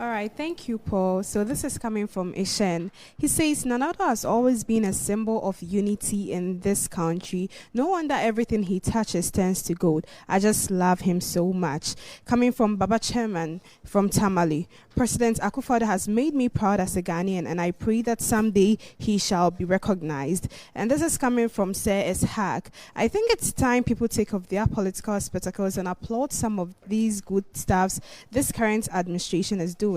All right, thank you, Paul. So this is coming from Ishen. He says, Nana Addo has always been a symbol of unity in this country. No wonder everything he touches turns to gold. I just love him so much. Coming from Baba Chairman from Tamale. President Akuffo Addo has made me proud as a Ghanaian, and I pray that someday he shall be recognized. And this is coming from Sir Ishaq. I think it's time people take off their political spectacles and applaud some of these good stuffs this current administration is doing.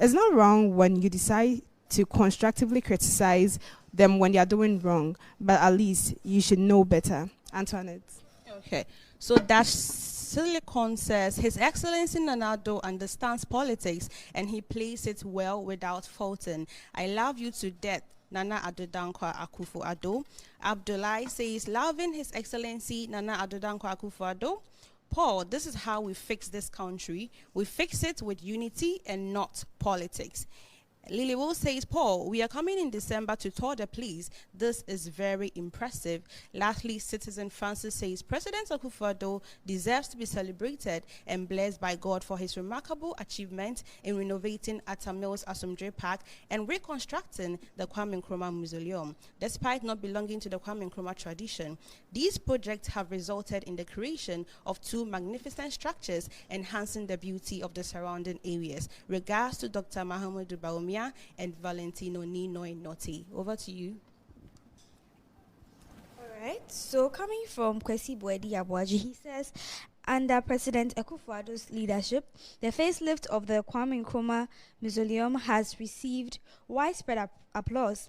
It's not wrong when you decide to constructively criticize them when they are doing wrong, but at least you should know better. Antoinette. Okay, so Dash Silicon says, His Excellency Nana Addo understands politics and he plays it well without faulting. I love you to death, Nana Addo Dankwa Akuffo Addo. Abdullah says, loving His Excellency Nana Addo Dankwa Akuffo Addo. Paul, this is how we fix this country. We fix it with unity and not politics. Lily Will says, Paul, we are coming in December to tour the place. This is very impressive. Lastly, Citizen Francis says, President Akuffo Addo deserves to be celebrated and blessed by God for his remarkable achievement in renovating Atta Mills Asomdwe Park and reconstructing the Kwame Nkrumah Mausoleum. Despite not belonging to the Kwame Nkrumah tradition, these projects have resulted in the creation of two magnificent structures enhancing the beauty of the surrounding areas. Regards to Dr. Mahamudu Bawumia and Valentino Ninoy Noti. Over to you. All right. So coming from Kwesi Boedi Abuaji, he says, under President Akuffo Addo's leadership, the facelift of the Kwame Nkrumah Mausoleum has received widespread applause.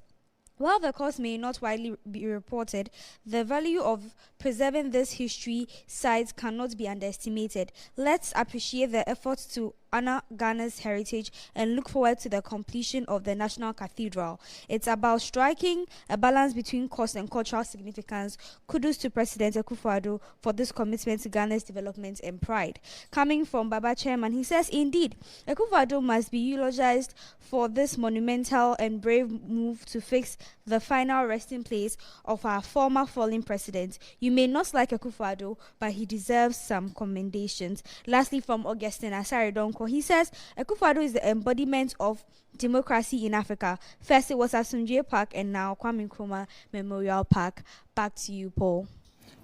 While the cost may not widely be reported, the value of preserving this history site cannot be underestimated. Let's appreciate the efforts to honor Ghana's heritage and look forward to the completion of the National Cathedral. It's about striking a balance between cost and cultural significance. Kudos to President Akuffo Addo for this commitment to Ghana's development and pride. Coming from Baba Chairman, he says, indeed, Akuffo Addo must be eulogized for this monumental and brave move to fix the final resting place of our former fallen president. You may not like Akuffo Addo, but he deserves some commendations. Lastly, from Augustine Asari Donko, he says, Akuffo Addo is the embodiment of democracy in Africa. First it was Asomdwe Park and now Kwame Nkrumah Memorial Park. Back to you, Paul.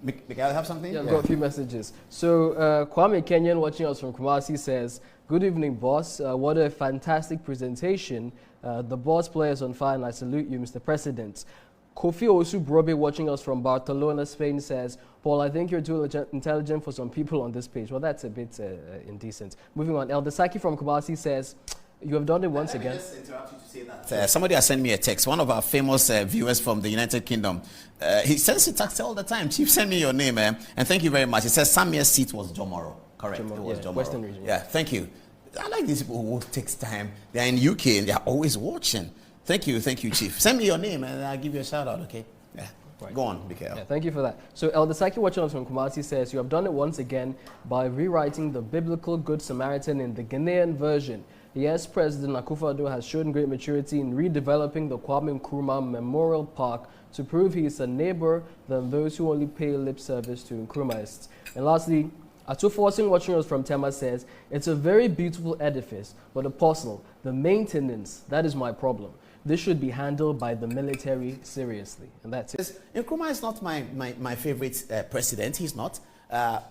Miguel, have something? Yeah, I've got a few messages. So Kwame Kenyan watching us from Kumasi says, good evening, boss. What a fantastic presentation. The boss players on fire, and I salute you, Mr. President. Kofi Osu Brobe watching us from Barcelona, Spain says, Paul, I think you're too intelligent for some people on this page. Well, that's a bit indecent. Moving on, Elder Saki from Kumasi says, you have done it once again. Let me just interrupt you to say that. Somebody has sent me a text. One of our famous viewers from the United Kingdom. He sends a text all the time. Chief, send me your name, and thank you very much. It says Samuel's seat was Jomoro. Correct. It was Jomoro. Western region. Yeah, thank you. I like these people who takes time. They're in UK and they're always watching. Thank you, Chief. Send me your name and I'll give you a shout out, okay? Yeah. Right. Go on, Mikhail. Yeah, thank you for that. So Elder Saki watching us from Kumasi says, you have done it once again by rewriting the biblical Good Samaritan in the Ghanaian version. Yes, President Akuffo Addo has shown great maturity in redeveloping the Kwame Nkrumah Memorial Park to prove he is a neighbor than those who only pay lip service to Nkrumaists. And lastly, Atuforcing watching us from Tema says, it's a very beautiful edifice, but Apostle, the maintenance, that is my problem. This should be handled by the military seriously. And that's it. Nkrumah is not my favorite president. He's not.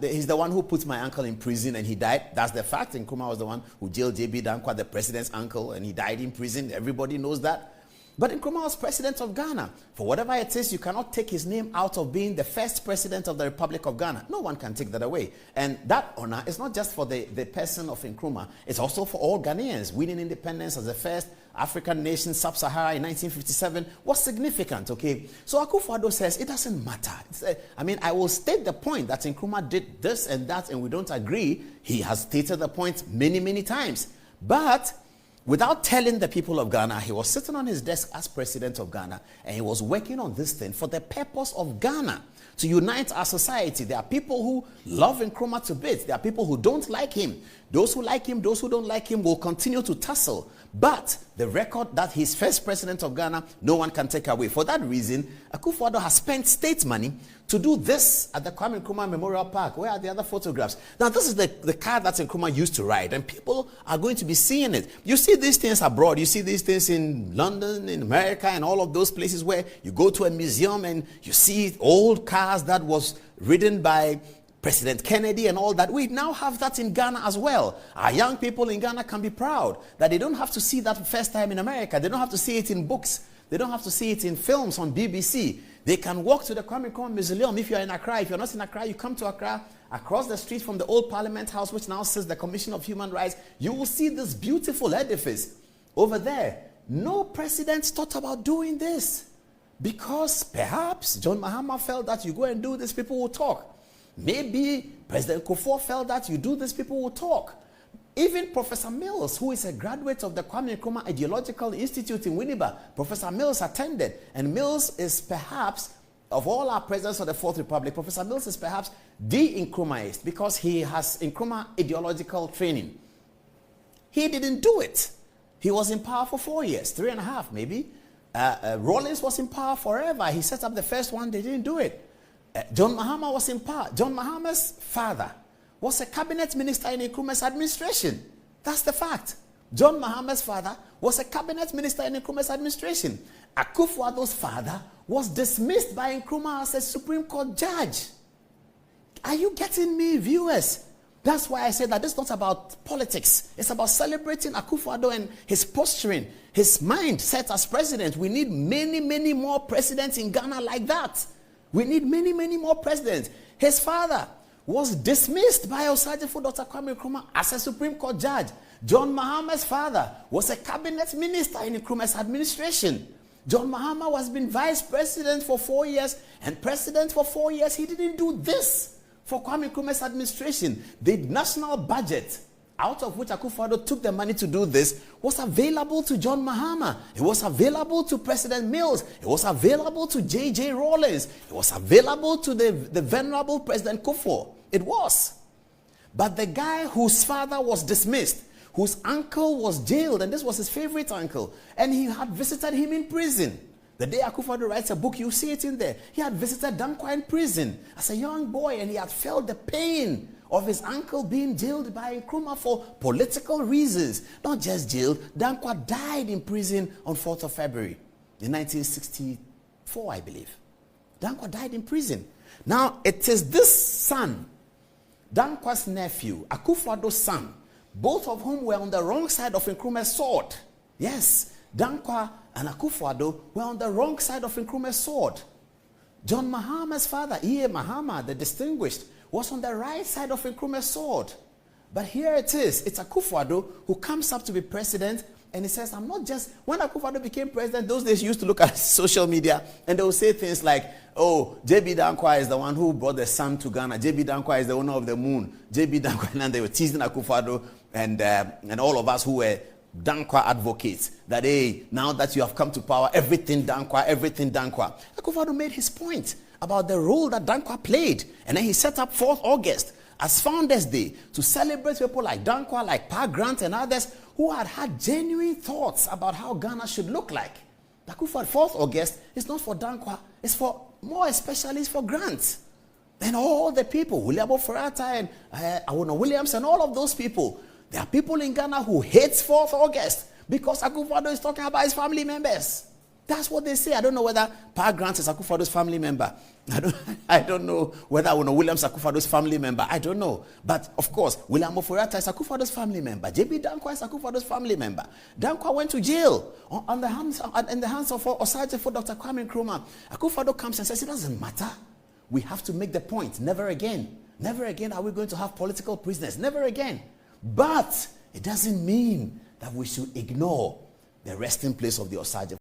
He's the one who put my uncle in prison and he died. That's the fact. Nkrumah was the one who jailed J.B. Dankwa, the president's uncle, and he died in prison. Everybody knows that. But Nkrumah was president of Ghana. For whatever it is, you cannot take his name out of being the first president of the Republic of Ghana. No one can take that away. And that honor is not just for the person of Nkrumah. It's also for all Ghanaians. Winning independence as the first African nation, Sub-Sahara, in 1957 was significant, okay? So Akuffo Addo says it doesn't matter. I will state the point that Nkrumah did this and that and we don't agree. He has stated the point many, many times. But without telling the people of Ghana, he was sitting on his desk as president of Ghana and he was working on this thing for the purpose of Ghana, to unite our society. There are people who love Nkrumah to bits. There are people who don't like him. Those who like him, those who don't like him will continue to tussle. But the record that he's first president of Ghana, no one can take away. For that reason, Akuffo Addo has spent state money to do this at the Kwame Nkrumah Memorial Park. Where are the other photographs? Now, this is the car that Nkrumah used to ride, and people are going to be seeing it. You see these things abroad. You see these things in London, in America, and all of those places where you go to a museum and you see old cars that was ridden by President Kennedy and all that. We now have that in Ghana as well. Our young people in Ghana can be proud that they don't have to see that first time in America. They don't have to see it in books. They don't have to see it in films on BBC. They can walk to the Kwame Nkrumah Mausoleum if you're in Accra. If you're not in Accra, you come to Accra, across the street from the old Parliament House, which now says the Commission of Human Rights. You will see this beautiful edifice over there. No president thought about doing this because perhaps John Mahama felt that you go and do this, people will talk. Maybe President Kufuor felt that you do this, people will talk. Even Professor Mills, who is a graduate of the Kwame Nkrumah Ideological Institute in Winneba, Professor Mills attended. And Mills is perhaps, of all our presidents of the Fourth Republic, Professor Mills is perhaps the Nkrumahist because he has Nkrumah ideological training. He didn't do it. He was in power for 4 years, 3.5 maybe. Rawlings was in power forever. He set up the first one, they didn't do it. John Mahama was in power. John Mahama's father was a cabinet minister in Nkrumah's administration. That's the fact. John Mahama's father was a cabinet minister in Nkrumah's administration. Akuffo Addo's father was dismissed by Nkrumah as a Supreme Court judge. Are you getting me, viewers? That's why I said that this is not about politics. It's about celebrating Akuffo Addo and his posturing, his mind set as president. We need many, many more presidents in Ghana like that. We need many, many more presidents. His father was dismissed by Osajifo Dr. Kwame Nkrumah as a Supreme Court judge. John Mahama's father was a cabinet minister in Nkrumah's administration. John Mahama was been vice president for 4 years and president for 4 years. He didn't do this for Kwame Nkrumah's administration. The national budget, out of which Akuffo Addo took the money to do this, was available to John Mahama. It was available to President Mills. It was available to J.J. Rawlings. It was available to the venerable President Kufuor. It was. But the guy whose father was dismissed, whose uncle was jailed, and this was his favorite uncle, and he had visited him in prison. The day Akuffo Addo writes a book, you see it in there. He had visited Dankwa in prison as a young boy, and he had felt the pain of his uncle being jailed by Nkrumah for political reasons. Not just jailed, Dankwa died in prison on 4th of February in 1964, I believe. Dankwa died in prison. Now, it is this son, Dankwa's nephew, Akuffo Addo's son, both of whom were on the wrong side of Nkrumah's sword. Yes, Dankwa and Akuffo Addo were on the wrong side of Nkrumah's sword. John Mahama's father, E.A. Mahama, the distinguished, was on the right side of Nkrumah's sword. But here it is. It's Akuffo Addo who comes up to be president, and he says, I'm not just... When Akuffo Addo became president, those days you used to look at social media, and they would say things like, oh, J.B. Dankwa is the one who brought the sun to Ghana. J.B. Dankwa is the owner of the moon. J.B. Dankwa, and they were teasing Akuffo Addo and all of us who were Dankwa advocates, that, hey, now that you have come to power, everything Dankwa, everything Dankwa. Akuffo Addo made his point about the role that Dankwa played. And then he set up 4th August as Founders Day to celebrate people like Dankwa, like Pa Grant and others who had genuine thoughts about how Ghana should look like. Akuffo, 4th August is not for Dankwa, it's for, more especially, it's for Grant. And all the people, William Oforata and Awona Williams and all of those people. There are people in Ghana who hate 4th August because Akuffo Addo is talking about his family members. That's what they say. I don't know whether Pa Grant is Akuffo Addo's family member. I don't know whether Awona Williams is Akuffo Addo's family member. I don't know. But of course, William Oforata is Akuffo Addo's family member. J.B. Dankwa is Akuffo Addo's family member. Dankwa went to jail in the hands of Osajifo Dr. Kwame Nkrumah. Akuffo Addo comes and says, it doesn't matter. We have to make the point. Never again. Never again are we going to have political prisoners. Never again. But it doesn't mean that we should ignore the resting place of the Osajifo.